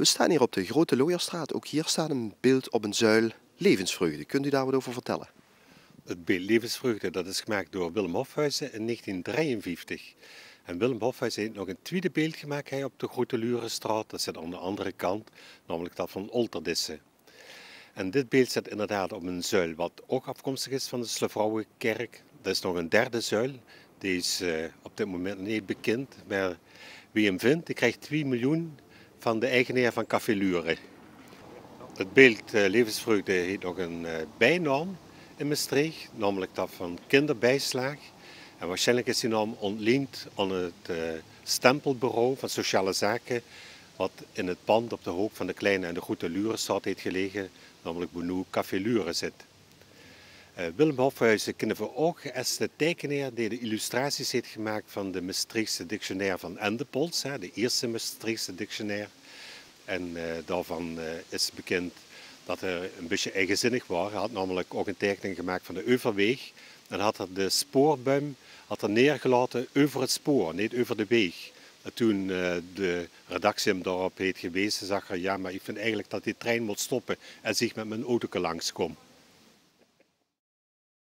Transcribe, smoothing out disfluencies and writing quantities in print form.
staan hier op de Grote Looierstraat. Ook hier staat een beeld op een zuil Levensvreugde. Kunt u daar wat over vertellen? Het beeld Levensvreugde dat is gemaakt door Willem Hofhuizen in 1953. En Willem Hofhuizen heeft nog een tweede beeld gemaakt op de Grote Looierstraat. Dat zit aan de andere kant, namelijk dat van Olterdisse. En dit beeld zit inderdaad op een zuil wat ook afkomstig is van de Slavrouwenkerk. Dat is nog een derde zuil. Die is op dit moment niet bekend. Maar wie hem vindt, die krijgt 2 miljoen van de eigenaar van Café Lure. Het beeld Levensvreugde heeft nog een bijnaam in Maastricht, namelijk dat van kinderbijslag. En waarschijnlijk is die naam ontleend aan het stempelbureau van sociale zaken, wat in het pand op de hoek van de Kleine en de Grote Lurestraat heeft gelegen, namelijk Benoît Café Lure zit. Willem Hofhuizen kennen we ook als de tekenaar die de illustraties heeft gemaakt van de Maastrichtse dictionaire van Endepols, de eerste Maastrichtse dictionaire. En daarvan is bekend dat hij een beetje eigenzinnig was. Hij had namelijk ook een tekening gemaakt van de Euverweg. En had er de spoorbuim neergelaten over het spoor, niet over de weg. En toen de redactie hem daarop heeft gewezen, zag hij, ja, maar ik vind eigenlijk dat die trein moet stoppen en zich met mijn auto langskomt.